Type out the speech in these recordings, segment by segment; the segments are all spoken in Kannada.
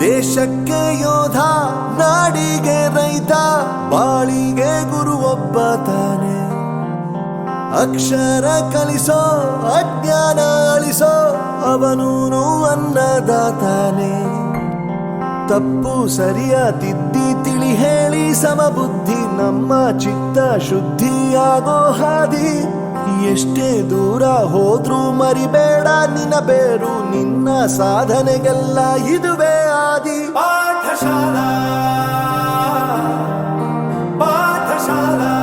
ದೇಶಕ್ಕೆ ಯೋಧ, ನಾಡಿಗೆ ರೈತ, ಬಾಳಿಗೆ ಗುರು ಒಬ್ಬ ತಾನೆ. ಅಕ್ಷರ ಕಲಿಸೋ, ಅಜ್ಞಾನ ಅಳಿಸೋ, ಅವನೂನು ಅನ್ನದಾತಾನೆ. ತಪ್ಪು ಸರಿಯ ತಿದ್ದಿ ತಿಳಿ ಹೇಳಿ ಸಮಬುದ್ಧಿ, ನಮ್ಮ ಚಿತ್ತ ಶುದ್ಧಿಯಾಗೋ ಹಾದಿ. ಎಷ್ಟೇ ದೂರ ಹೋದ್ರೂ ಮರಿಬೇಡ ನಿನ್ನ ಬೇರು, ನಿನ್ನ ಸಾಧನೆಗೆಲ್ಲ ಇದುವೇ ಆದಿ. ಪಾಠಶಾಲಾ ಪಾಠಶಾಲಾ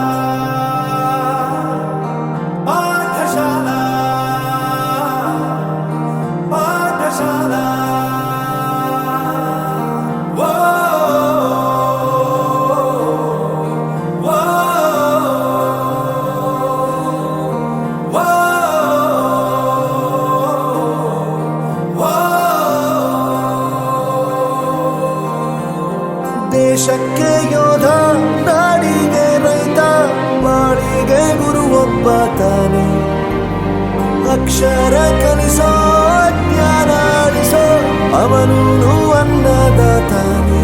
ಪಾಠಶಾಲಾ ಪಾಠಶಾಲಾ. ದೇಶಕ್ಕೆ ಯೋಧ, ನಾಡಿಗೆ ರೈತ, ಬಾಳಿಗೆ ಗುರು ಒಬ್ಬ ತಾನೆ. ಅಕ್ಷರ ಕಲಿಸೋ, ಜ್ಞಾನ ಅಳಿಸೋ, ಅವನೂನು ಅನ್ನದಾತಾನೆ.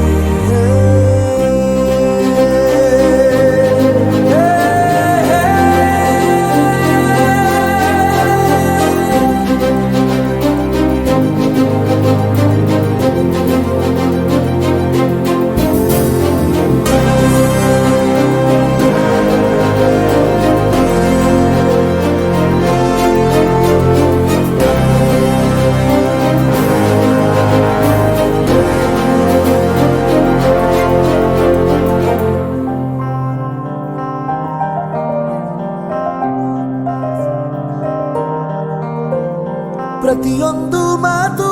ಪ್ರತಿಯೊಂದು ಮಾತು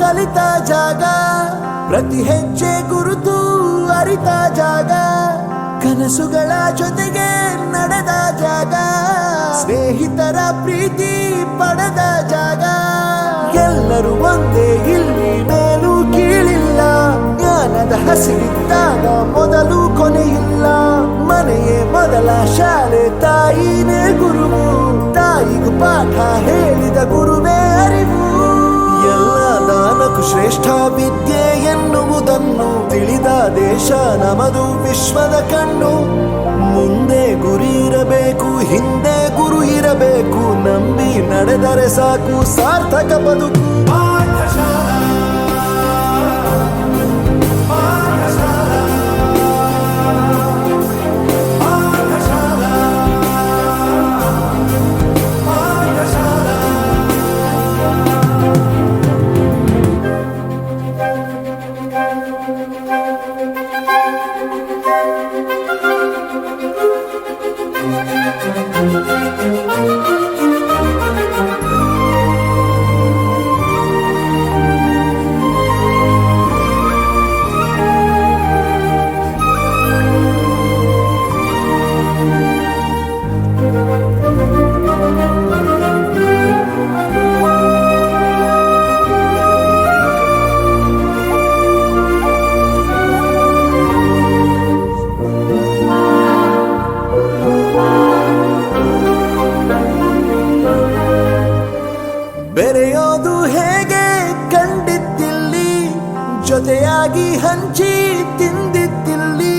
ಕಲಿತ ಜಾಗ, ಪ್ರತಿ ಹೆಜ್ಜೆ ಗುರುತು ಅರಿತ ಜಾಗ, ಕನಸುಗಳ ಜೊತೆಗೆ ನಡೆದ ಜಾಗ, ಸ್ನೇಹಿತರ ಪ್ರೀತಿ ಪಡೆದ ಜಾಗ. ಎಲ್ಲರೂ ಒಂದೇ, ಇಲ್ಲಿ ಮೇಲೂ ಕೀಳಿಲ್ಲ, ಜ್ಞಾನದ ಹಸಿರಿದ್ದಾಗ ಮೊದಲು ಕೊನೆಯಿಲ್ಲ. ಮನೆಯೇ ಮೊದಲ ಶಾಲೆ, ತಾಯಿನೇ ಗುರುವು, ತಾಯಿಗೂ ಪಾಠ ಹೇಳಿದ ಗುರುವೇ ಅರಿವು. ಎಲ್ಲ ದಾನಕ್ಕೂ ಶ್ರೇಷ್ಠ ವಿದ್ಯೆ ಎನ್ನುವುದನ್ನು ತಿಳಿದ ದೇಶ ನಮದು, ವಿಶ್ವದ ಕಣ್ಣು. ಮುಂದೆ ಗುರಿ ಇರಬೇಕು, ಹಿಂದೆ ಗುರು ಇರಬೇಕು, ನಂಬಿ ನಡೆದರೆ ಸಾಕು ಸಾರ್ಥಕ ಬದುಕು. ಪಾಠಶಾಲಾ ಬೆರೆಯೋದು ಹೇಗೆ ಕಂಡಿದ್ದಿಲ್ಲಿ, ಜೊತೆಯಾಗಿ ಹಂಚಿ ತಿಂದಿದ್ದಿಲ್ಲಿ.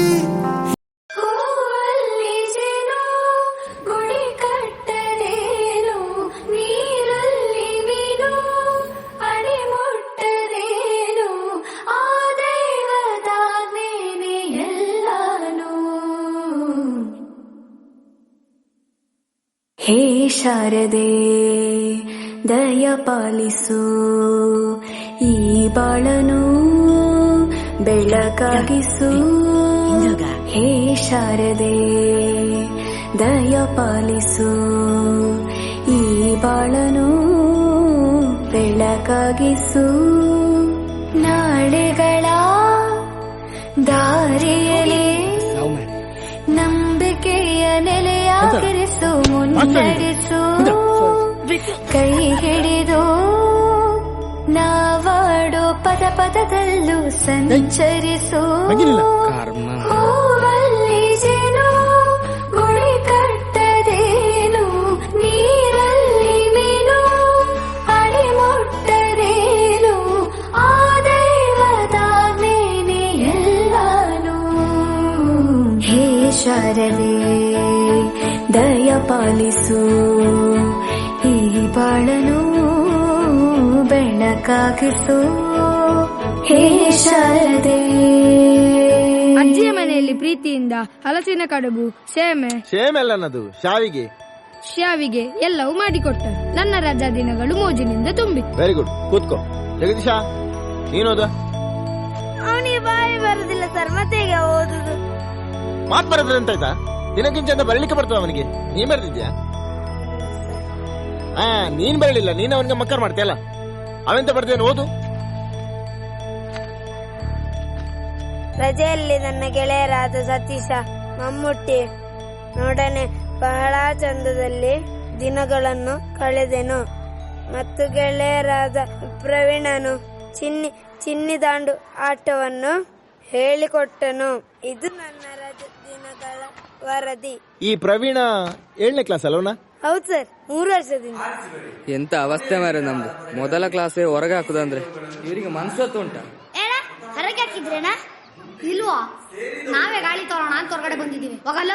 ಹೇ ಶಾರದೆ ದಯ ಪಾಲಿಸು, ಈ ಬಾಳನು ಬೆಳಕಾಗಿಸು. ಹೇ ಶಾರದೆ ದಯ ಪಾಲಿಸು, ಈ ಬಾಳನು ಬೆಳಕಾಗಿಸು. ನಾಳೆಗಳ ದಾರಿಯಲ್ಲಿ ನಂಬಿಕೆಯ ನೆಲೆಯಾಗಿರಿಸು, ಮುನ್ನಡೆಸು. ಕೈ ಹಿಡಿದು ನಾವಾಡೋ ಪದ ಪದದಲ್ಲೂ ಸಂಚರಿಸು. ಹೂವಲ್ಲಿ ಜೇನು ಗುಡಿ ಕಟ್ಟದೇನು, ನೀರಲ್ಲಿ ಮೀನು ಅಡಿ ಮುಟ್ಟದೇನು, ಆ ದೈವದ ಪಾಲಿಸು ಈ ಬಾಳನು ಬೆಳಕಾಗಿಸು ಹೇ ಶಾರದೆ. ಅಜ್ಜಿಯ ಮನೆಯಲ್ಲಿ ಪ್ರೀತಿಯಿಂದ ಹಲಸಿನ ಕಡುಬು, ಸೇಮೆ ಅಲ್ಲನದು ಶಾವಿಗೆ ಎಲ್ಲವೂ ಮಾಡಿಕೊಟ್ಟರು. ನನ್ನ ರಜಾ ದಿನಗಳು ಮೋಜಿನಿಂದ ತುಂಬಿತ್ತು. ವೆರಿ ಗುಡ್, ಕೂತ್ಕೋ. ಜಗದೀಶ, ನೀನೋದ? ಅವನಿಗೆ ಬಾಯಿ ಬರುದಿಲ್ಲ ಸರ್, ಮತ್ತೆ ಈಗ ಓದುದು. ಮಾತ್ ಬರೋದ್ರೆ ಅಂತಾಯ್ತಾ? ದಿನಕ್ಕಿಂತ ಬರಲಿಕ್ಕೆ ಬರ್ತದ ಅವನಿಗೆ? ನೀನ್ ಬರ್ತಿದ್ಯಾ? ನೀನ್ ಬರಲಿಲ್ಲ, ನೀನ್ ಅವನಿಗೆ ಮಕ್ಕರ್ ಮಾಡ್ತೀಯಲ್ಲ. ಅವೆಂತ ಬರ್ದೇನು, ಓದು. ರಜೆಯಲ್ಲಿ ನನ್ನ ಗೆಳೆಯರಾದ ಸತೀಶ, ಮಮ್ಮುಟ್ಟಿ ನೊಡನೆ ಬಹಳ ಚಂದದಲ್ಲಿ ದಿನಗಳನ್ನು ಕಳೆದೆನು. ಮತ್ತು ಗೆಳೆಯರಾದ ಪ್ರವೀಣನು ಚಿನ್ನಿದಾಂಡು ಆಟವನ್ನು ಹೇಳಿಕೊಟ್ಟನು. ಇದು ನನ್ನ ರಜೆ ದಿನಗಳ ವರದಿ. ಈ ಪ್ರವೀಣ 7ನೇ ಕ್ಲಾಸ್ ಅಲ್ವನ? ಹೌದು ಸರ್, 3 ವರ್ಷದಿಂದ. ಎಂತ ಅವಸ್ಥೆ ಮಾರೆ ನಮ್ದು. ಮೊದಲ ಕ್ಲಾಸೇ ಹೊರಗೆ ಹಾಕುದಂದ್ರೆ ಇವರಿಗೆ ಮನ್ಸತ್ತು ಉಂಟ. ಹೊರಗೆ ಹಾಕಿದ್ರೇನಾ? ಇಲ್ವಾ, ನಾವೇ ಗಾಳಿ ತರೋಣ ಅಂತ ಹೊರಗಡೆ ಬಂದಿದ್ದೀವಿ. ಹೋಗಲ್ಲ.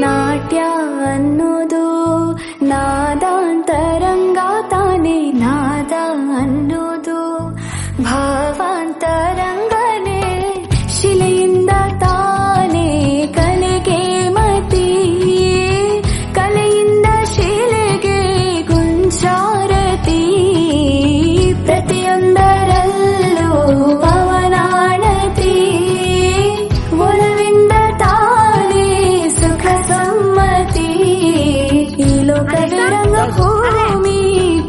ನಾಟ್ಯ ಅನ್ನೋದು ನಾದಾಂತರಂಗ ತಾನೇ, ನಾದ ಅನ್ನೋದು ಭಾವಾಂತರಂಗನೇ, ಶಿಲೆಯಿಂದ ತಾನೇ ಕಲೆಗೆ ಮತಿ, ಕಲೆಯಿಂದ ಶಿಲೆಗೆ ಗುಂಚಾರತಿ, ಪ್ರತಿಯೊಂದರಲ್ಲೂ ಪವನಾಣತಿ, ಒಲವಿಂದ ತಾನೇ ಸುಖ ಸಮ್ಮತಿ, ಈ ಲೋಕದ ರಂಗಭೂಮಿ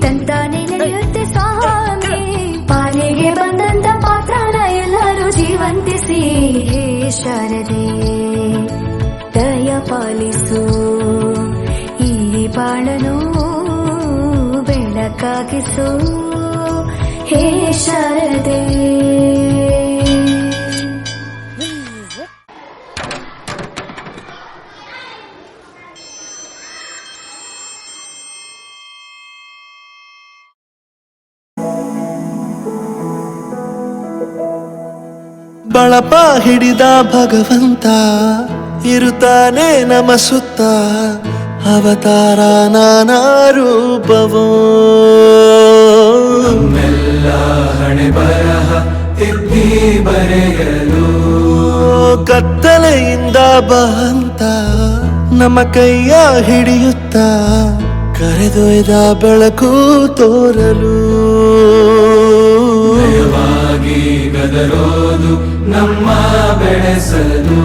ತಂತಾನೆ ನಡೆಯುತ್ತೆ ಸ್ವಾಮಿ, ಪಾಲಿಗೆ ಬಂದಂತ ಪಾತ್ರನ ಎಲ್ಲರೂ ಜೀವಂತಿಸಿ, ಹೇ ಶಾರದೆ ದಯ ಪಾಲಿಸು ಈ ಬಾಳನು ಬೆಳಕಾಗಿಸು, ಹೇ ಶಾರದೆ. ಬಳಪ ಹಿಡಿದ ಭಗವಂತ ಇರುತ್ತಾನೆ ನಮ ಸುತ್ತ, ಅವತಾರ ನಾನಾ ರೂಪವೋ, ನಮ್ಮೆಲ್ಲ ಹಣೆ ಬರಹ ತಿದ್ದಿ ಬರೆಯಲು, ಕತ್ತಲೆಯಿಂದ ಬಂತ ನಮ್ಮ ಕೈಯ ಹಿಡಿಯುತ್ತ, ಕರೆದೊಯ್ದ ಬೆಳಕು ತೋರಲು, ಗದರೋದು ನಮ್ಮ ಬೆಳೆಸಲು,